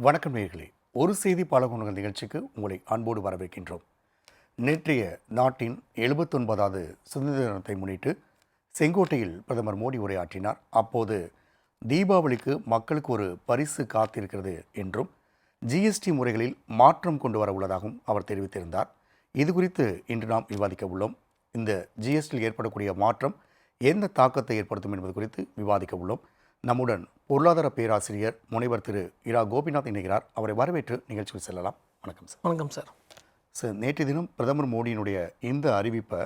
வணக்கம் நேயர்களே. ஒரு செய்தி பல குணங்கள் நிகழ்ச்சிக்கு உங்களை அன்போடு வரவேற்கின்றோம். நேற்றைய நாட்டின் 79வது சுதந்திர தினத்தை முன்னிட்டு செங்கோட்டையில் பிரதமர் மோடி உரையாற்றினார். அப்போது தீபாவளிக்கு மக்களுக்கு ஒரு பரிசு காத்திருக்கிறது என்றும் ஜிஎஸ்டி முறைகளில் மாற்றம் கொண்டு வர உள்ளதாகவும் அவர் தெரிவித்திருந்தார். இது குறித்து இன்று நாம் விவாதிக்க உள்ளோம். இந்த ஜிஎஸ்டியில் ஏற்படக்கூடிய மாற்றம் எந்த தாக்கத்தை ஏற்படுத்தும் என்பது குறித்து விவாதிக்க உள்ளோம். நம்முடன் பொருளாதார பேராசிரியர் முனைவர் திரு இரா கோபிநாத் இணைகிறார். அவரை வரவேற்று நிகழ்ச்சிக்கு செல்லலாம். வணக்கம் சார். வணக்கம் சார். சார், நேற்றைய தினம் பிரதமர் மோடியினுடைய இந்த அறிவிப்பை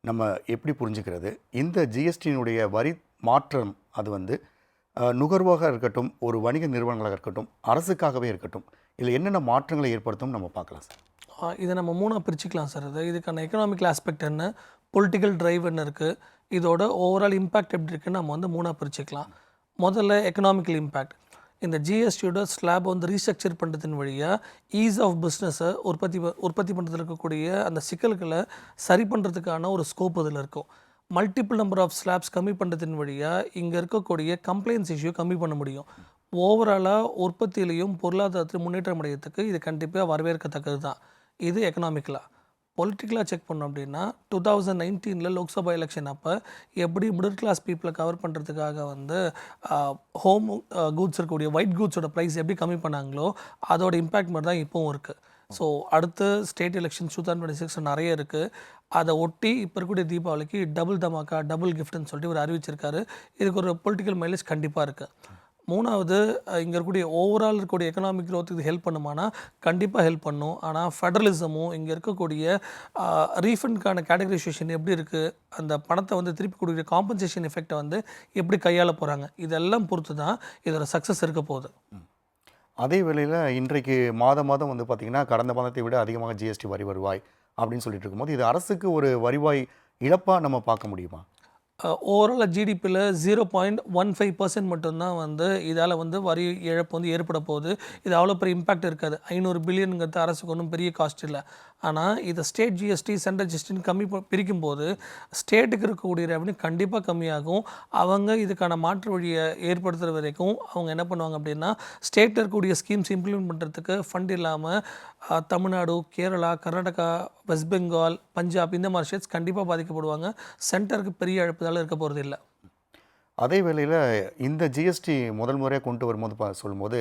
நம்ம எப்படி புரிஞ்சுக்கிறது? இந்த ஜிஎஸ்டியினுடைய வரி மாற்றம் அது நுகர்வாக இருக்கட்டும், ஒரு வணிக நிறுவனங்களாக இருக்கட்டும், அரசுக்காகவே இருக்கட்டும், இதில் என்னென்ன மாற்றங்களை ஏற்படுத்தும் நம்ம பார்க்கலாம் சார். இதை நம்ம மூணாக பிரிச்சுக்கலாம் சார். இதுக்கான எக்கனாமிக்கல் ஆஸ்பெக்ட் என்ன, பொலிட்டிக்கல் ட்ரைவ் என்ன இருக்குது, இதோட ஓவரால் இம்பேக்ட் எப்படி இருக்குன்னு நம்ம மூணாக பிரிச்சுக்கலாம். முதல்ல எக்கனாமிக்கல் இம்பேக்ட். இந்த ஜிஎஸ்டியோட ஸ்லாப் ரீஸ்ட்ரக்சர் பண்ணுறதின் வழியாக ஈஸ் ஆஃப் பிஸ்னஸை உற்பத்தி பண்ணுறதுல இருக்கக்கூடிய அந்த சிக்கல்களை சரி பண்ணுறதுக்கான ஒரு ஸ்கோப் இதில் இருக்கும். மல்டிபிள் நம்பர் ஆஃப் ஸ்லாப்ஸ் கம்மி பண்ணுறதின் வழியாக இங்கே இருக்கக்கூடிய கம்ப்ளைண்ட்ஸ் இஷ்யூ கம்மி பண்ண முடியும். ஓவராலாக உற்பத்தியிலையும் பொருளாதாரத்திலும் முன்னேற்றம் அடைகிறதுக்கு இது கண்டிப்பாக வரவேற்கத்தக்கது தான். இது எக்கனாமிக்கலாக. பொலிட்டிக்கலாக செக் பண்ணோம் அப்படின்னா 2019 லோக்சபா எலெக்ஷன் அப்போ எப்படி மிடில் கிளாஸ் பீப்புளை கவர் பண்ணுறதுக்காக ஹோம் கூட்ஸ் இருக்கக்கூடிய ஒயிட் கூட்ஸோட ப்ரைஸ் எப்படி கம்மி பண்ணாங்களோ அதோட இம்பேக்ட் மாதிரி தான் இப்போவும் இருக்குது. ஸோ அடுத்து ஸ்டேட் எலெக்ஷன் 2026 நிறைய இருக்குது. அதை ஒட்டி இப்போ இருக்கக்கூடிய தீபாவளிக்கு டபுள் தமாக்கா, டபுள் கிஃப்ட்னு சொல்லிட்டு ஒரு அறிவிச்சிருக்காரு. இதுக்கு ஒரு பொலிட்டிக்கல் மைலேஜ் கண்டிப்பாக இருக்குது. மூணாவது, இங்கே இருக்கக்கூடிய ஓவரால் இருக்கக்கூடிய எக்கனாமிக் க்ரோத்துக்கு இது ஹெல்ப் பண்ணுமானா கண்டிப்பாக ஹெல்ப் பண்ணும். ஆனால் ஃபெடரலிசமும் இங்கே இருக்கக்கூடிய ரீஃபண்டுக்கான கேட்டகரைசேஷன் எப்படி இருக்குது, அந்த பணத்தை திருப்பி கொடுக்குற காம்பன்சேஷன் எஃபெக்டை எப்படி கையாள போகிறாங்க, இதெல்லாம் பொறுத்து தான் இதோட சக்ஸஸ் இருக்க போகுது. அதே வேளையில் இன்றைக்கு மாதம் பார்த்திங்கன்னா கடந்த மாதத்தை விட அதிகமாக ஜிஎஸ்டி வரி வருவாய் அப்படின்னு சொல்லிட்டு இருக்கும்போது இது அரசுக்கு ஒரு வருவாய் இழப்பாக நம்ம பார்க்க முடியுமா? ஓவரால் ஜிடிபியில் 0.15% மட்டும்தான் இதால் வரி இழப்பு ஏற்பட போகுது. இது அவ்வளோ பெரிய இம்பேக்ட் இருக்காது. 500 பில்லியனுங்கிறது அரசுக்கு ஒன்றும் பெரிய காஸ்ட் இல்லை. ஆனால் இதை ஸ்டேட் ஜிஎஸ்டி, சென்ட்ரல் ஜிஎஸ்டின்னு பிரிக்கும் போது ஸ்டேட்டுக்கு இருக்கக்கூடிய ரெவன்யூ கண்டிப்பாக கம்மியாகும். அவங்க இதுக்கான மாற்று வழியை ஏற்படுத்துகிற வரைக்கும் அவங்க என்ன பண்ணுவாங்க அப்படின்னா, ஸ்டேட்டில் இருக்கக்கூடிய ஸ்கீம்ஸ் இம்ப்ளிமெண்ட் பண்ணுறதுக்கு ஃபண்ட் இல்லாமல் தமிழ்நாடு, கேரளா, கர்நாடகா, வெஸ்ட் பெங்கால், பஞ்சாப் இந்த மாதிரி ஸ்டேட்ஸ் கண்டிப்பாக பாதிக்கப்படுவாங்க. சென்டருக்கு பெரிய இழப்புதால் இருக்க போகிறது இல்லை. அதே வேளையில் இந்த ஜிஎஸ்டி முதல் முறையாக கொண்டு வரும்போது சொல்லும்போது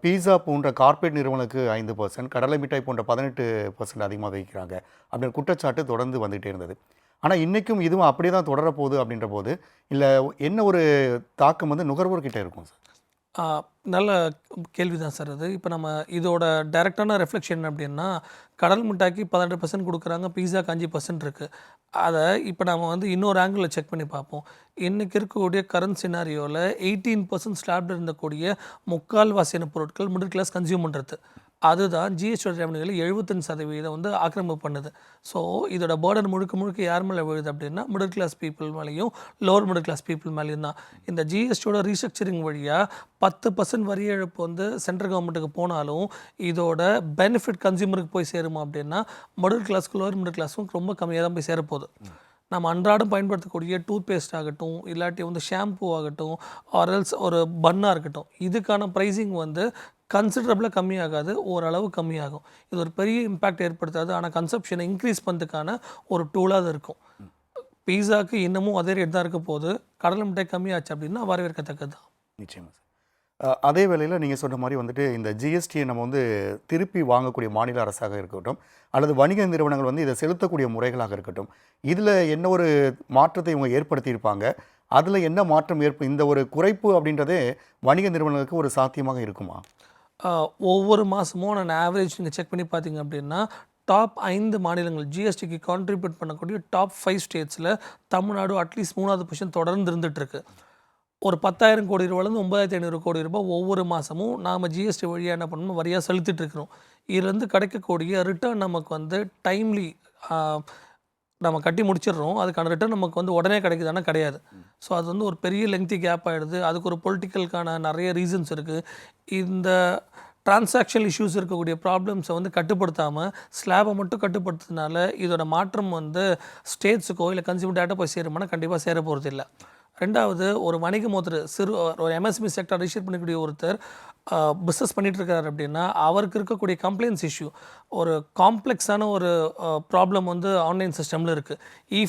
பீஸா போன்ற கார்ப்பரேட் நிறுவனங்களுக்கு 5%, கடலை மிட்டாய் போன்ற 18% அதிகமாக வைக்கிறாங்க அப்படின்னு குற்றச்சாட்டு தொடர்ந்து வந்துகிட்டே இருந்தது. ஆனால் இன்றைக்கும் இதுவும் அப்படியே தான் தொடரப்போகுது அப்படின்ற போது இல்லை என்ன ஒரு தாக்கம் நுகர்வோர்கிட்ட இருக்கும் சார்? நல்ல கேள்வி தான் சார் அது. இப்போ நம்ம இதோட டைரெக்டான ரெஃப்ளெக்ஷன் அப்படின்னா, கடல் மிட்டாய்க்கு 18% கொடுக்குறாங்க, பீஸாக்கு 5% இருக்குது. அதை இப்போ நம்ம இன்னொரு ஆங்கிளில் செக் பண்ணி பார்ப்போம். இன்றைக்கி இருக்கக்கூடிய கரண்ட் சினாரியோவில் 18% ஸ்லாப்ல இருந்தக்கூடிய முக்கால்வாசியான பொருட்கள் மிடில் கிளாஸ் கன்சியூம் பண்ணுறது. அதுதான் ஜிஎஸ்டி ரெவன்யூவில் 75% ஆக்கிரமிப்பு பண்ணுது. ஸோ இதோட பேர்டன் முழுக்க யார் மேலே விழுது அப்படின்னா, மிடில் கிளாஸ் பீப்புள் மேலேயும் லோவர் மிடில் கிளாஸ் பீப்புள் மேலேயும் தான். இந்த ஜிஎஸ்டியோட ரீஸ்ட்ரக்சரிங் வழியாக 10% வரி இழப்பு சென்ட்ரல் கவர்மெண்ட்டுக்கு போனாலும் இதோட பெனிஃபிட் கன்சியூமருக்கு போய் சேருமா அப்படின்னா, மிடில் கிளாஸ்க்கு லோவர் மிடில் கிளாஸும் ரொம்ப கம்மியாக தான் போய் சேரப்போகுது. நம்ம அன்றாடம் பயன்படுத்தக்கூடிய டூத் பேஸ்ட் ஆகட்டும், இல்லாட்டி ஷாம்பூ ஆகட்டும், ஆர்எல்ஸ் ஒரு பன்னாக இருக்கட்டும், இதுக்கான ப்ரைஸிங் கன்சிடரபிளாக கம்மியாகாது, ஓரளவு கம்மியாகும். இது ஒரு பெரிய இம்பேக்ட் ஏற்படுத்தாது. ஆனால் கன்சப்ஷனை இன்க்ரீஸ் பண்ணுறதுக்கான ஒரு டூலாக அது இருக்கும். பீஸாவுக்கு இன்னமும் அதே ரேட் தான் இருக்க போது. கடலை மிட்டாய் கம்மியாச்சு அப்படின்னா வரவேற்கத்தக்கது தான். நிச்சயமாக சார். அதே வேளையில் நீங்கள் சொன்ன மாதிரி இந்த ஜிஎஸ்டியை நம்ம திருப்பி வாங்கக்கூடிய மாநில அரசாக இருக்கட்டும் அல்லது வணிக நிறுவனங்கள் இதை செலுத்தக்கூடிய முறைகளாக இருக்கட்டும், இதில் என்ன ஒரு மாற்றத்தை இவங்க ஏற்படுத்தியிருப்பாங்க? அதில் என்ன மாற்றம் இந்த ஒரு குறைப்பு அப்படின்றதே வணிக நிறுவனங்களுக்கு ஒரு சாத்தியமாக இருக்குமா? ஒவ்வொரு மாதமும் நான் ஆவரேஜ் நீங்கள் செக் பண்ணி பார்த்தீங்க அப்படின்னா, டாப் 5 மாநிலங்கள் ஜிஎஸ்டிக்கு கான்ட்ரிபியூட் பண்ணக்கூடிய டாப் 5 ஸ்டேட்ஸில் தமிழ்நாடு அட்லீஸ்ட் 3வது பொசிஷன் தொடர்ந்து இருந்துகிட்ருக்கு. ஒரு 10,000 கோடி ரூபாயிலேருந்து 9,500 கோடி ரூபாய் ஒவ்வொரு மாதமும் நாம் ஜிஎஸ்டி வழியாக என்ன பண்ணணும், வரியாக செலுத்திட்டுருக்கிறோம். இதுலேருந்து கிடைக்கக்கூடிய ரிட்டர்ன் நமக்கு டைம்லி நம்ம கட்டி முடிச்சிடுறோம். அதுக்கான ரிட்டர்ன் நமக்கு உடனே கிடைக்குதானா கிடையாது. ஸோ அது ஒரு பெரிய லெங்க்தி கேப் ஆகிடுது. அதுக்கு ஒரு பொலிட்டிக்கலுக்கான நிறைய ரீசன்ஸ் இருக்குது. இந்த டிரான்சாக்ஷன் இஷ்யூஸ் இருக்கக்கூடிய ப்ராப்ளம்ஸை கட்டுப்படுத்தாமல் ஸ்லாபை மட்டும் கட்டுப்படுத்துறதுனால இதோட மாற்றம் ஸ்டேட்ஸுக்கோ இல்லை கன்சியூமர் டேட்டா போய் சேருமானா கண்டிப்பாக சேர போகிறது இல்லை. ரெண்டாவது ஒரு வணிகம் ஒருத்தர் ஒரு எம்எஸ்எம்இ செக்டர் ரிஜிஸ்டர் பண்ணக்கூடிய ஒருத்தர் பிஸ்னஸ் பண்ணிட்டு இருக்காரு அப்படின்னா அவருக்கு இருக்கக்கூடிய கம்ப்ளைண்ட்ஸ் இஷ்யூ ஒரு காம்ப்ளெக்ஸான ஒரு ப்ராப்ளம் வந்து ஆன்லைன் சிஸ்டமில் இருக்குது.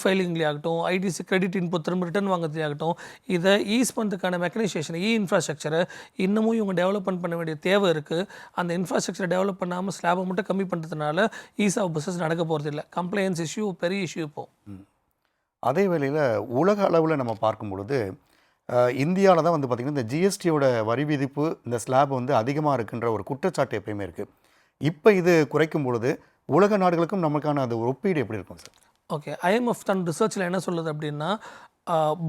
ஃபைலிங்லேயாகட்டும், ஐடிசி கிரெடிட் இன்புட் திரும்ப ரிட்டர்ன் வாங்குறதுலையாகட்டும், இதை ஈஸ் பண்ணுறதுக்கான மெக்கனைசேஷன் இன்ஃப்ராஸ்ட்ரக்சரை இன்னமும் இவங்க டெவலப்மெண்ட் பண்ண வேண்டிய தேவை இருக்குது. அந்த இன்ஃப்ராஸ்ட்ரக்சரை டெவலப் பண்ணாமல் ஸ்லாபை மட்டும் கம்மி பண்ணுறதுனால ஈஸ் ஆஃப் பிஸ்னஸ் நடக்க போகிறது இல்லை. கம்ப்ளைண்ட்ஸ் இஷ்யூ பெரிய இஷ்யூ இப்போது. அதே வேளையில் உலக அளவில் நம்ம பார்க்கும் பொழுது இந்தியாவில் தான் வந்து பார்த்திங்கன்னா இந்த ஜிஎஸ்டியோட வரி விதிப்பு இந்த ஸ்லாப் வந்து அதிகமாக இருக்குன்ற ஒரு குற்றச்சாட்டு எப்பயுமே இருக்குது. இப்போ இது குறைக்கும் பொழுது உலக நாடுகளுக்கும் நமக்கான அது ஒப்பீடு எப்படி இருக்கும் சார்? ஓகே, ஐஎம்எஃப் தன் ரிசர்ச்சில் என்ன சொல்லுது அப்படின்னா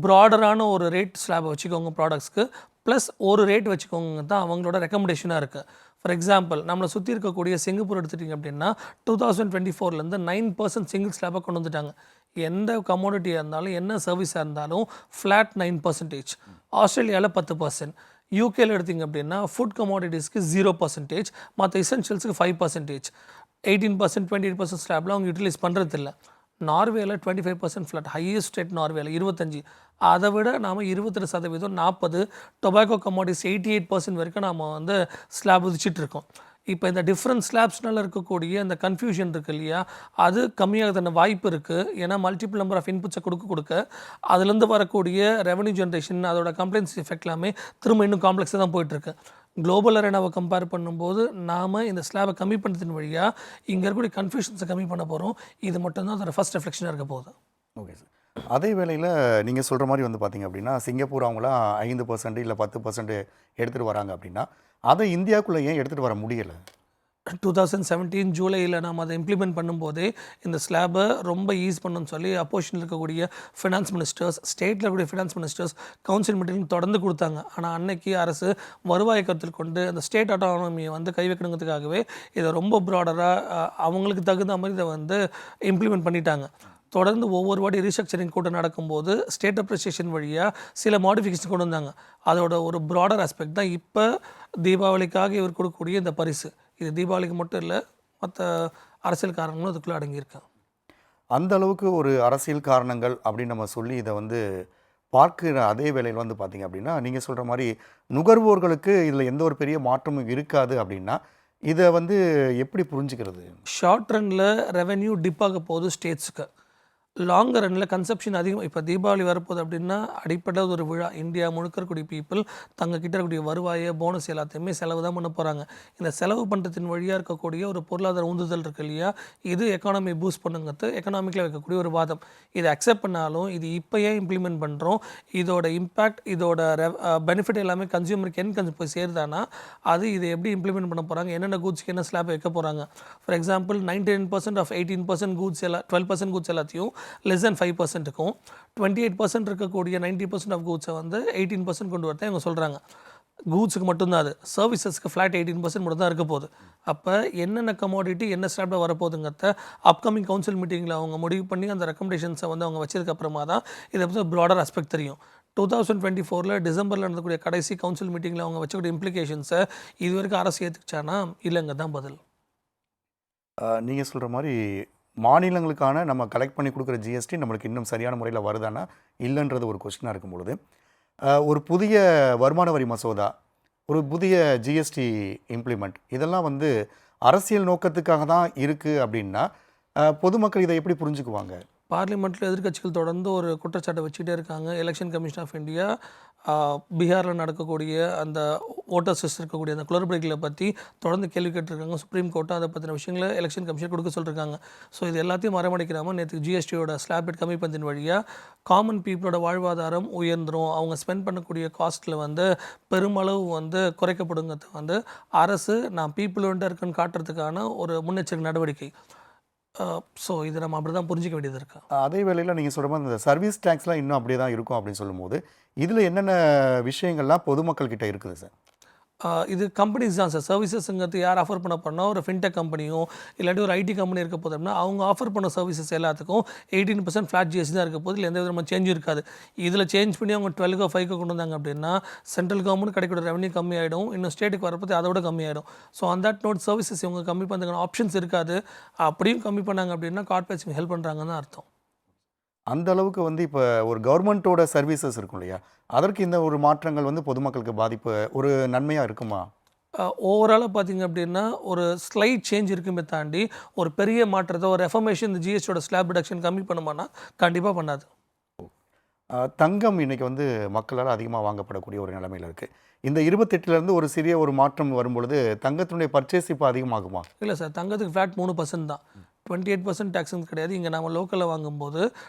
ப்ராடரான ஒரு ரேட் ஸ்லாபை வச்சுக்கோங்க ப்ராடக்ட்ஸ்க்கு, ப்ளஸ் ஒரு ரேட் வச்சுக்கோங்க தான் அவங்களோட ரெக்கமெண்டேஷனாக இருக்குது. ஃபார் எக்ஸாம்பிள் நம்மளை சுற்றி இருக்கக்கூடிய சிங்கப்பூர் எடுத்துட்டிங்க அப்படின்னா 2024 9% சிங்கிள் ஸ்லாபாக கொண்டு வந்துட்டாங்க. எந்த கமோடிட்டியாக இருந்தாலும் என்ன சர்வீஸாக இருந்தாலும் ஃப்ளாட் 9%. ஆஸ்திரேலியாவில் 10%. யூகேல எடுத்திங்க அப்படின்னா ஃபுட் கமோடிட்டிஸ்க்கு 0%, மற்ற எசென்ஷியல்ஸுக்கு 5%. 18% 28% ஸ்லாப்லாம் அவங்க யூட்டிலைஸ் பண்ணுறதில்ல. நார்வேல 25% ஃப்ளாட், ஹையஸ்ட் ரேட் நார்வேல 25. அதை விட நாம் 22%, 40. டொபாக்கோ கமோடிட்டிஸ் 88% வரைக்கும் நாம் வந்து ஸ்லாப் விதிச்சிட்டு இருக்கோம். இப்போ இந்த டிஃப்ரெண்ட் ஸ்லாப்ஸ்னால இருக்கக்கூடிய அந்த கன்ஃபியூஷன் இருக்குது இல்லையா, அது கம்மியாகிறதுன வாய்ப்பு இருக்குது. ஏன்னா மல்டிபிள் நம்பர் ஆஃப் இன்புட்ஸை கொடுக்க அதுலேருந்து வரக்கூடிய ரெவன்யூ ஜென்ரேஷன் அதோட கம்ப்ளைண்ட்ஸ் எஃபெக்ட் எல்லாமே திரும்ப இன்னும் காம்ப்ளெக்ஸாக தான் போயிட்டுருக்கு. குளோபல் அரேனாவை கம்பேர் பண்ணும்போது நாம் இந்த ஸ்லாபை கம்மி பண்ணுறதின் வழியாக இங்கே இருக்கக்கூடிய கன்ஃபியூஷன்ஸை கம்மி பண்ண போகிறோம். இது மட்டும்தான் அதோட ஃபர்ஸ்ட் ரெஃப்ளெக்ஷனாக இருக்க போகுது. Okay sir. அதே வேளையில் நீங்கள் சொல்கிற மாதிரி வந்து பார்த்திங்க அப்படின்னா சிங்கப்பூர் அவங்களாம் 5% இல்லை 10% எடுத்துகிட்டு வராங்க அப்படின்னா அதை இந்தியாவுக்குள்ளே ஏன் எடுத்துகிட்டு வர முடியலை? 2017 ஜூலையில் நாம் அதை இம்ப்ளிமெண்ட் பண்ணும்போதே இந்த ஸ்லாபை ரொம்ப ஈஸ் பண்ணணும்னு சொல்லி அப்போசிஷனில் இருக்கக்கூடிய ஃபினான்ஸ் மினிஸ்டர்ஸ், ஸ்டேட்டில் இருக்கக்கூடிய ஃபினான்ஸ் மினிஸ்டர்ஸ் கவுன்சில் மீட்டிங் தொடர்ந்து கொடுத்தாங்க. ஆனால் அன்னைக்கு அரசு வருவாயை கருத்தில் கொண்டு அந்த ஸ்டேட் ஆட்டோனமியை வந்து கை வைக்கணுங்கிறதுக்காகவே இதை ரொம்ப ப்ராடராக அவங்களுக்கு தகுந்த மாதிரி இதை வந்து இம்ப்ளிமெண்ட் பண்ணிட்டாங்க. தொடர்ந்து ஒவ்வொரு வாட்டி ரீஸ்ட்ரக்சரிங் கூட்டம் நடக்கும்போது ஸ்டேட் அப்ரிசியேஷன் வழியாக சில மாடிஃபிகேஷன் கொண்டு வந்தாங்க. அதோட ஒரு ப்ராடர் ஆஸ்பெக்ட் தான் இப்போ தீபாவளிக்காக இவர் கொடுக்கக்கூடிய இந்த பரிசு. இது தீபாவளிக்கு மட்டும் இல்லை, மற்ற அரசியல் காரணங்களும் அதுக்குள்ளே அடங்கியிருக்காங்க. அந்த அளவுக்கு ஒரு அரசியல் காரணங்கள் அப்படின்னு நம்ம சொல்லி இதை வந்து பார்க்குற அதே வேளையில் வந்து பார்த்திங்க அப்படின்னா நீங்கள் சொல்கிற மாதிரி நுகர்வோர்களுக்கு இதில் எந்த ஒரு பெரிய மாற்றமும் இருக்காது அப்படின்னா இதை வந்து எப்படி புரிஞ்சுக்கிறது? ஷார்ட் ரனில் ரெவென்யூ டிப் ஆக போகுது ஸ்டேட்ஸுக்கு. லாங்கர் ரனில் கன்சப்ஷன் அதிகம். இப்போ தீபாவளி வரப்போகுது அப்படின்னா அடிப்படையாக ஒரு விழா. இந்தியா முழுக்க இருக்கக்கூடிய பீப்புள் தங்கக்கிட்ட இருக்கக்கூடிய வருவாயை போனஸ் எல்லாத்தையுமே செலவு தான் பண்ண போகிறாங்க. இந்த செலவு பண்ணுறதின் வழியாக இருக்கக்கூடிய ஒரு பொருளாதார உந்துதல் இருக்கு இல்லையா, இது எக்கானமி பூஸ்ட் பண்ணுங்கிறது எக்கனாமிக்கில் வைக்கக்கூடிய ஒரு வாதம். இதை அக்செப்ட் பண்ணாலும் இது இப்போ ஏன் இம்ப்ளிமெண்ட் பண்ணுறோம், இதோட இம்பேக்ட் இதோட பெனிஃபிட் எல்லாமே கன்சியூமருக்கு போய் சேருதானா, அது இதை எப்படி இம்ப்ளிமெண்ட் பண்ண போகிறாங்க, என்னென்ன கூட்ஸ்க்கு என்ன ஸ்லாப் வைக்க போகிறாங்க. For example 99% of 18% goods 12% goods எல்லாத்தையும் லெஸ் தென் 5%க்கும் 28% இருக்கக்கூடிய 90% ஆஃப் கூட்ஸை வந்து 18% கொண்டு வரதான் இவங்க சொல்கிறாங்க. கூட்ஸுக்கு மட்டும்தான் அது, சர்வீசஸ்க்கு ஃப்ளாட் 18% மட்டும் தான் இருக்க போகுது. அப்போ என்னென்ன கமோடிட்டி என்ன ஸ்லாப்பில் வரப்போகுதுங்கிறத அப்கமிங் கவுன்சில் மீட்டிங்கில் அவங்க முடிவு பண்ணி அந்த ரெக்கமெண்டேஷன்ஸை வந்து அவங்க வச்சதுக்கப்புறமா தான் இதை பற்றி ப்ராடர் ஆஸ்பெக்ட் தெரியும். 2024 டிசம்பரில் நடந்தக்கூடிய கடைசி கவுன்சில் மீட்டிங்கில் அவங்க வச்சக்கூடிய இம்ப்ளிகேஷன்ஸை இது வரைக்கும் அரசு ஏற்றுக்கிச்சானா இல்லைங்க தான் பதில். நீங்கள் சொல்கிற மாதிரி மாநிலங்களுக்கான நம்ம கலெக்ட் பண்ணி கொடுக்குற ஜிஎஸ்டி நம்மளுக்கு இன்னும் சரியான முறையில் வருதானா இல்லைன்றது ஒரு கொஸ்டினாக இருக்கும் பொழுது ஒரு புதிய வருமான வரி மசோதா, ஒரு புதிய ஜிஎஸ்டி இம்ப்ளிமெண்ட், இதெல்லாம் வந்து அரசியல் நோக்கத்துக்காக தான் இருக்குது அப்படின்னா பொதுமக்கள் இதை எப்படி புரிஞ்சுக்குவாங்க? பார்லிமெண்ட்டில் எதிர்க்கட்சிகள் தொடர்ந்து ஒரு குற்றச்சாட்டை வச்சுக்கிட்டே இருக்காங்க. எலெக்ஷன் கமிஷன் ஆஃப் இந்தியா பீகாரில் நடக்கக்கூடிய அந்த ஓட்டர்ஸ் இருக்கக்கூடிய அந்த குளறுபடிகளை பற்றி தொடர்ந்து கேள்வி கேட்டிருக்காங்க. சுப்ரீம் கோர்ட்டும் அதை பற்றின விஷயங்களை எலெக்ஷன் கமிஷன் கொடுக்க சொல்லியிருக்காங்க. ஸோ இது எல்லாத்தையும் மறமடிக்கிறாமல் நேற்று ஜிஎஸ்டியோட ஸ்லாப் ரேட் கம்மி பண்ணதின் வழியாக காமன் பீப்புளோட வாழ்வாதாரம் உயர்ந்துடும், அவங்க ஸ்பெண்ட் பண்ணக்கூடிய காஸ்ட்டில் வந்து பெருமளவு வந்து குறைக்கப்படுங்கிறது வந்து அரசு நான் பீப்புளோட இருக்குன்னு காட்டுறதுக்கான ஒரு முன்னெச்சரிக்கை நடவடிக்கை. ஸோ இது நம்ம அப்படி தான் புரிஞ்சிக்க வேண்டியது இருக்குது. அதே வேளையில் நீங்கள் சொல்கிற மாதிரி இந்த சர்வீஸ் டேக்ஸ்லாம் இன்னும் அப்படியே தான் இருக்கும் அப்படின்னு சொல்லும்போது இதில் என்னென்ன விஷயங்கள்லாம் பொதுமக்கள்கிட்ட இருக்குது சார்? இது கம்பெனிஸ் தான் சார். சர்வீசஸ்ங்கிறது யார் ஆஃபர் பண்ண போனால் ஒரு ஃபின்டெக் கம்பெனியும் இல்லாட்டி ஒரு ஐடி கம்பெனி இருக்க போது அப்படின்னா அவங்க ஆஃபர் பண்ண சர்வீசஸ் எல்லாத்துக்கும் 18% ஃப்ளாட் ஜிஎஸ்டி தான் இருக்க போது. இல்லை எந்த விதமான சேஞ்சும் இருக்காது. இதில் சேஞ்ச் பண்ணி அவங்க 12 5 கொண்டு வந்தாங்க அப்படின்னா சென்ட்ரல் கவர்மெண்ட் கிடைக்கிற ரெவன்யூ கம்மியாயிடும், இன்னும் ஸ்டேட்டுக்கு வரப்போது அதை விட கம்மியாயிடும். ஸோ அந்த தட் நோட் சர்வீசஸ் இவங்க கம்மி பண்ணுறதுக்கான ஆப்ஷன்ஸ் இருக்காது. அப்படியும் கம்மி பண்ணாங்க அப்படின்னா கார்பரேட்ஸ்க்கு ஹெல்ப் பண்ணுறாங்கன்னு தான் அர்த்தம். அந்த அளவுக்கு வந்து இப்போ ஒரு கவர்மெண்ட்டோட சர்வீசஸ் இருக்கும் இல்லையா, அதற்கு இந்த ஒரு மாற்றங்கள் வந்து பொதுமக்களுக்கு பாதிப்பு ஒரு நன்மையாக இருக்குமா? ஓவராலாக பார்த்தீங்க அப்படின்னா ஒரு ஸ்லைட் சேஞ்ச் இருக்குமே தாண்டி ஒரு பெரிய மாற்றத்தை ஒரு ரெஃபர்மேஷன் இந்த ஜிஎஸ்டியோட ஸ்லாப் ரிடக்ஷன் கம்மி பண்ணுமானா கண்டிப்பாக பண்ணாது. தங்கம் இன்னைக்கு வந்து மக்களால் அதிகமாக வாங்கப்படக்கூடிய ஒரு நிலைமையில் இருக்குது. இந்த 28லேருந்து ஒரு சிறிய ஒரு மாற்றம் வரும்பொழுது தங்கத்தினுடைய பர்ச்சேஸ் இப்போ அதிகமாகுமா? இல்லை சார், தங்கத்துக்கு ஃப்ளாட் 3% தான். 28% டேக்ஸும் கிடையாது. இங்கே நம்ம லோக்கலில் வாங்கும்போது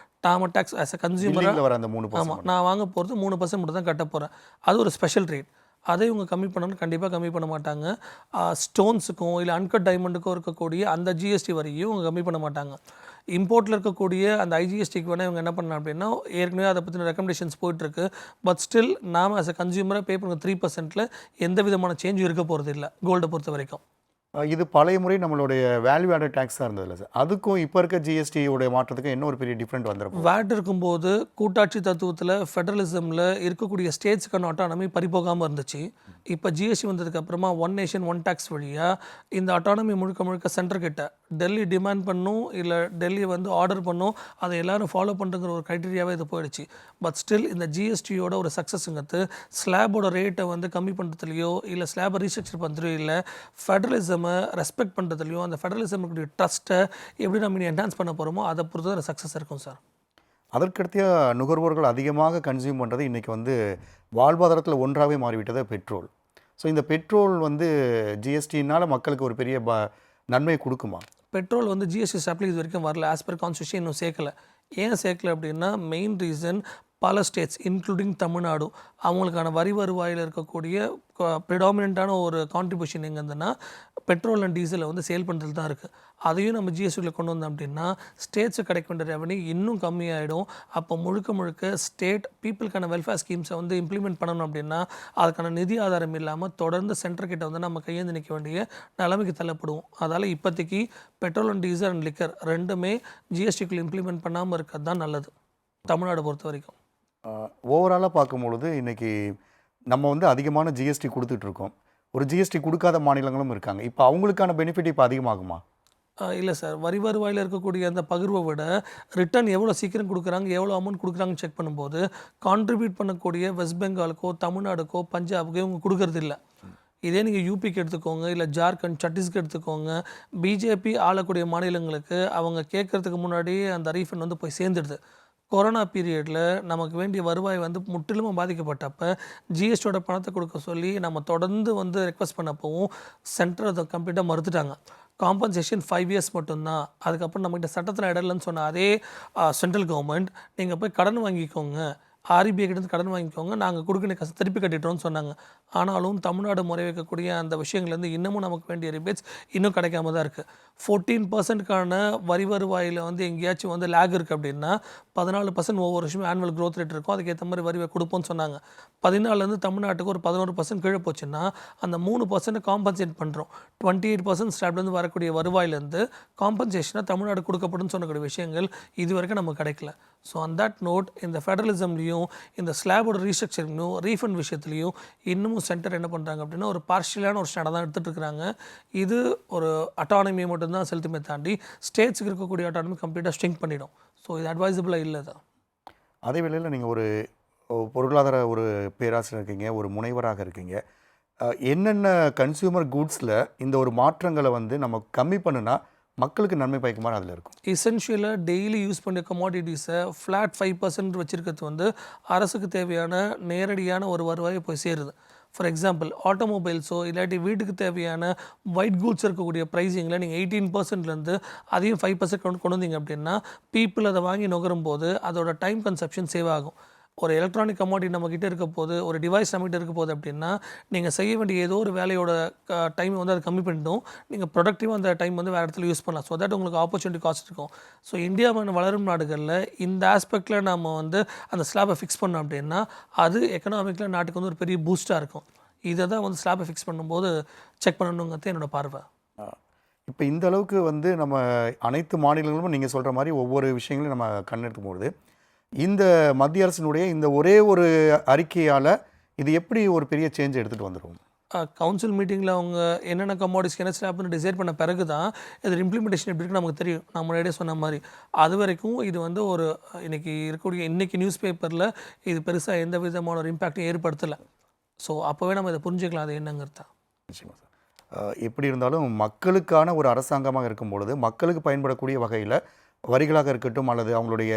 நாம டேக்ஸ் ஆஸ் அ கன்சியூமராக பில்லிங்கில் வர அந்த ஆமாம் 3% நான் வாங்க போகிறது 3% மட்டும் தான் கட்ட போகிறேன். அது ஒரு ஸ்பெஷல் ரேட். அதை இவங்க கம்மி பண்ணணும்னு கண்டிப்பாக கம்மி பண்ண மாட்டாங்க. ஸ்டோன்ஸுக்கும் இல்லை அன்கட் டைமண்டுக்கும் இருக்கக்கூடிய அந்த ஜிஎஸ்டி வரியும் இவங்க கம்மி பண்ண மாட்டாங்க. இம்போர்ட்டில் இருக்கக்கூடிய அந்த ஐஜிஎஸ்டிக்கு வேணால் இவங்க என்ன பண்ணலாம் அப்படின்னா ஏற்கனவே அதை பற்றின ரெக்கமெண்டேஷன்ஸ் போயிட்டுருக்கு. பட் ஸ்டில் நாம் ஆஸ் அ கன்சியூமராக பே பண்ணுற 3%ல் எந்த விதமான சேஞ்சும் இருக்க போகிறது இல்லை கோல்டை பொறுத்த வரைக்கும். இது பழைய முறை நம்மளுடைய வேல்யூ ஆடட் டேக்ஸாக இருந்ததில்ல சார், அதுக்கும் இப்போ இருக்க ஜிஎஸ்டியோடைய மாற்றத்துக்கும் என்ன ஒரு பெரிய டிஃப்ரெண்ட் வந்துடும்? வேட் இருக்கும்போது கூட்டாட்சி தத்துவத்தில் ஃபெடரலிசமில் இருக்கக்கூடிய ஸ்டேட்ஸுக்கான அட்டானமி பறிபோகாமல் இருந்துச்சு. இப்போ ஜிஎஸ்டி வந்ததுக்கு அப்புறமா ஒன் நேஷன் ஒன் டேக்ஸ் வழியாக இந்த அட்டானமி முழுக்க முழுக்க சென்டர் கிட்ட டெல்லி டிமாண்ட் பண்ணும் இல்லை டெல்லி வந்து ஆர்டர் பண்ணும், அதை எல்லாரும் ஃபாலோ பண்ணுங்கிற ஒரு க்ரைட்டீரியாவே இது போயிடுச்சு. பட் ஸ்டில் இந்த ஜிஎஸ்டியோட ஒரு சக்ஸஸுங்கிறது ஸ்லாபோட ரேட்டை வந்து கம்மி பண்ணுறதுலையோ இல்லை ஸ்லாபை ரீஸ்ட்ரக்சர் பண்ணுறதுலையோ இல்லை ஃபெடரலிசமை ரெஸ்பெக்ட் பண்ணுறதுலையும் அந்த ஃபெடரலிசமுடைய ட்ரஸ்ட்டை எப்படி நம்ம என்ஹான்ஸ் பண்ண போகிறோமோ அதை பொறுத்து தான் சக்ஸஸ் இருக்கும் சார். அதற்கடுத்த நுகர்வோர்கள் அதிகமாக கன்சியூம் பண்ணுறது இன்றைக்கி வந்து வாழ்வாதாரத்தில் ஒன்றாகவே மாறிவிட்டது பெட்ரோல். ஸோ இந்த பெட்ரோல் வந்து ஜிஎஸ்டினால் மக்களுக்கு ஒரு பெரிய நன்மையை கொடுக்குமா? பெட்ரோல் வந்து ஜிஎஸ்டி ஸ்லாப்ல இது வரைக்கும் வரல. ஆஸ் பர் கான்ஸ்டியூஷன் இன்னும் சேர்க்கலை. ஏன் சேர்க்கலை அப்படின்னா மெயின் ரீசன் பல ஸ்டேட்ஸ் இன்க்ளூடிங் தமிழ்நாடு அவங்களுக்கான வரி வருவாயில் இருக்கக்கூடிய ப்ரிடாமினண்ட்டான ஒரு கான்ட்ரிபியூஷன் எங்கே இருந்ததுன்னா பெட்ரோல் அண்ட் டீசலை வந்து சேல் பண்ணுறது தான் இருக்குது. அதையும் நம்ம ஜிஎஸ்டியில் கொண்டு வந்தோம் அப்படின்னா ஸ்டேட்ஸுக்கு கிடைக்க வேண்டிய ரெவன்யூ இன்னும் கம்மியாகிடும். அப்போ முழுக்க முழுக்க ஸ்டேட் பீப்புளுக்கான வெல்ஃபேர் ஸ்கீம்ஸை வந்து இம்ப்ளிமெண்ட் பண்ணணும் அப்படின்னா அதுக்கான நிதி ஆதாரம் இல்லாமல் தொடர்ந்து சென்டர் கிட்ட வந்து நம்ம கையேந்து நிற்க வேண்டிய நிலைமைக்கு தள்ளப்படுவோம். அதால் இப்போதைக்கு petrol and diesel and liquor ரெண்டுமே ஜிஎஸ்டிக்குள்ளே இம்ப்ளிமெண்ட் பண்ணாமல் இருக்கிறது தான் நல்லது தமிழ்நாடு பொறுத்த வரைக்கும். ஓவராலாக பார்க்கும்பொழுது இன்றைக்கி நம்ம வந்து அதிகமான ஜிஎஸ்டி கொடுத்துட்ருக்கோம். ஒரு ஜிஎஸ்டி கொடுக்காத மாநிலங்களும் இருக்காங்க. இப்போ அவங்களுக்கான பெனிஃபிட் இப்போ அதிகமாகுமா? இல்லை சார், வரி வருவாயில் இருக்கக்கூடிய அந்த பகிர்வை விட ரிட்டர்ன் எவ்வளோ சீக்கிரம் கொடுக்குறாங்க எவ்வளோ அமௌண்ட் கொடுக்குறாங்கன்னு செக் பண்ணும்போது கான்ட்ரிபியூட் பண்ணக்கூடிய வெஸ்ட் பெங்காலுக்கோ தமிழ்நாடுக்கோ பஞ்சாபுக்கோ இவங்க கொடுக்கறது இல்லை. இதே நீங்கள் யூபிக்கு எடுத்துக்கோங்க இல்லை ஜார்க்கண்ட் சத்தீஸ்கர் எடுத்துக்கோங்க, பிஜேபி ஆளக்கூடிய மாநிலங்களுக்கு அவங்க கேட்குறதுக்கு முன்னாடி அந்த ரீஃபண்ட் வந்து போய் சேர்ந்துடுது. கொரோனா பீரியடில் நமக்கு வேண்டிய வருவாய் வந்து முற்றிலுமாக பாதிக்கப்பட்டப்போ ஜிஎஸ்டியோட பணத்தை கொடுக்க சொல்லி நம்ம தொடர்ந்து வந்து ரெக்வஸ்ட் பண்ணப்போவும் சென்டர் அதை கம்ப்ளீட்டாக மறுத்துட்டாங்க. காம்பன்சேஷன் 5 இயர்ஸ் மட்டும்தான். அதுக்கப்புறம் நம்மகிட்ட சட்டத்தில் இடம் இல்லைன்னு சொன்ன அதே சென்ட்ரல் கவர்மெண்ட் நீங்கள் போய் கடன் வாங்கிக்கோங்க, ஆர்பிஐ கிட்ட கடன் வாங்கிக்கோங்க, நாங்கள் கொடுக்குற காசு திருப்பி கட்டிட்டோம்னு சொன்னாங்க. ஆனாலும் தமிழ்நாடு முறை வைக்கக்கூடிய அந்த விஷயங்கள்லேருந்து இன்னமும் நமக்கு வேண்டிய ரிபேட்ஸ் இன்னும் கிடைக்காம தான் இருக்குது. 14%க்கான வரி வருவாயில் வந்து எங்கேயாச்சும் வந்து லேக் இருக்குது அப்படின்னா 14% ஒவ்வொரு வருஷமும் ஆனுவல் க்ரோத் ரேட் இருக்கும், அதுக்கேற்ற மாதிரி வரி கொடுப்போம்னு சொன்னாங்க. 14லேருந்து தமிழ்நாட்டுக்கு ஒரு 11% கீழே போச்சுன்னா அந்த 3% காம்பன்சேட் பண்ணுறோம். 28% ஸ்லாப்லேருந்து வரக்கூடிய வருவாயிலேருந்து காம்பன்சேஷனாக தமிழ்நாடு கொடுக்கப்படும் சொன்னக்கூடிய விஷயங்கள் இது வரைக்கும் நமக்கு கிடைக்கல. ஸோ ஆன் தட் நோட் இந்த ஃபெடரலிசம்லேயும் இந்த ஸ்லாபோட ரீஸ்ட்ரக்சரிங்லையும் ரீஃபண்ட் விஷயத்துலையும் இன்னமும் சென்டர் என்ன பண்ணுறாங்க அப்படின்னா ஒரு பார்ஷியலான ஒரு ஸ்டாண்டை தான் எடுத்துகிட்டு இருக்கிறாங்க. இது ஒரு அட்டானமியை மட்டும்தான் செலுத்துமே தாண்டி ஸ்டேட்ஸுக்கு இருக்கக்கூடிய அட்டானமி கம்ப்ளீட்டாக ஸ்ட்ரிங்க் பண்ணிடும். ஸோ இது அட்வைசபிளாக இல்லை தான். அதே வேளையில் நீங்கள் ஒரு பொருளாதார ஒரு பேராசிரியர் இருக்கீங்க, ஒரு முனைவராக இருக்கீங்க. என்னென்ன கன்சியூமர் குட்ஸில் இந்த ஒரு மாற்றங்களை வந்து நம்ம கம்மி பண்ணுனா மக்களுக்கு நன்மை பயக்க மாதிரி அதில் இருக்கும்? எசென்ஷியலாக டெய்லி யூஸ் பண்ணுற கமாடிட்டிஸை ஃப்ளாட் 5% வச்சுருக்கிறது வந்து அரசுக்கு தேவையான நேரடியான ஒரு வருவாயை போய் சேருது. ஃபார் எக்ஸாம்பிள் ஆட்டோமொபைல்ஸோ இல்லாட்டி வீட்டுக்கு தேவையான ஒயிட் கூட்ஸ் இருக்கக்கூடிய ப்ரைஸிங்கில் நீங்கள் 18%லேருந்து அதையும் 5% கொண்டு வந்தீங்க அப்படின்னா பீப்புள் அதை வாங்கி நுகரும் போது அதோட டைம் கன்சப்ஷன் சேவ் ஆகும். ஒரு எலக்ட்ரானிக் கமாடிட்டி நம்மக்கிட்ட இருக்க போது ஒரு டிவைஸ் நம்மகிட்ட இருக்க போது அப்படின்னா நீங்கள் செய்ய வேண்டிய ஏதோ ஒரு வேலையோட டைமை வந்து அதை கம்மி பண்ணிட்டோம், நீங்கள் ப்ரொடக்டிவாக அந்த டைம் வந்து வேறு இடத்துல யூஸ் பண்ணலாம். ஸோ தட் உங்களுக்கு ஆப்பர்ச்சுனிட்டி காஸ்ட் இருக்கும். ஸோ இந்தியாவான வளரும் நாடுகளில் இந்த ஆஸ்பெக்டில் நம்ம வந்து அந்த ஸ்லாபை ஃபிக்ஸ் பண்ணோம் அப்படின்னா அது எக்கனாமிக்கில் நாட்டுக்கு வந்து ஒரு பெரிய பூஸ்ட்டாக இருக்கும். இதை தான் வந்து ஸ்லாபை ஃபிக்ஸ் பண்ணும்போது செக் பண்ணணுங்கிறது என்னோடய பார்வை. இப்போ இந்த அளவுக்கு வந்து நம்ம அனைத்து மாநிலங்களும் நீங்கள் சொல்கிற மாதிரி ஒவ்வொரு விஷயங்களையும் நம்ம கண்ணெடுக்கும்போது இந்த மத்திய அரசினுடைய இந்த ஒரே ஒரு அறிக்கையால் இது எப்படி ஒரு பெரிய சேஞ்ச் எடுத்துகிட்டு வந்துடும்? கவுன்சில் மீட்டிங்கில் அவங்க என்னென்ன கமாடிட்டிஸ்க்கு என்ன ஸ்லாப்னு டிசைட் பண்ண பிறகு தான் இது இம்ப்ளிமெண்டேஷன் எப்படி இருக்குன்னு நமக்கு தெரியும். நான் முன்னாடியே சொன்ன மாதிரி அது வரைக்கும் இது வந்து ஒரு இன்னைக்கு நியூஸ் பேப்பரில் இது பெருசாக எந்த விதமான ஒரு இம்பாக்டும் ஏற்படுத்தலை. ஸோ அப்போவே நம்ம இதை புரிஞ்சுக்கலாம் அது என்னங்கிறத. நிச்சயமா சார். எப்படி இருந்தாலும் மக்களுக்கான ஒரு அரசாங்கமாக இருக்கும் பொழுது மக்களுக்கு பயன்படக்கூடிய வகையில் வரிகளாக இருக்கட்டும் அல்லது அவங்களுடைய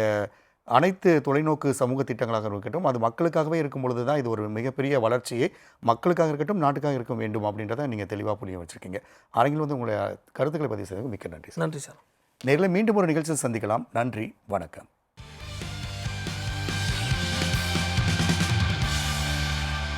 அனைத்து தொலைநோக்கு சமூக திட்டங்களாக இருக்கட்டும் அது மக்களுக்காகவே இருக்கும் பொழுது தான் இது ஒரு மிகப்பெரிய வளர்ச்சியை மக்களுக்காக இருக்கட்டும் நாட்டுக்காக இருக்க வேண்டும் அப்படின்றத நீங்கள் தெளிவாக புரிய வச்சுருக்கீங்க. அரங்கில் வந்து உங்களுடைய கருத்துக்களை பதிவு செய்ததுக்கு மிக்க நன்றி சார். நன்றி சார். நேரில் மீண்டும் ஒரு நிகழ்ச்சியில் சந்திக்கலாம். நன்றி, வணக்கம்.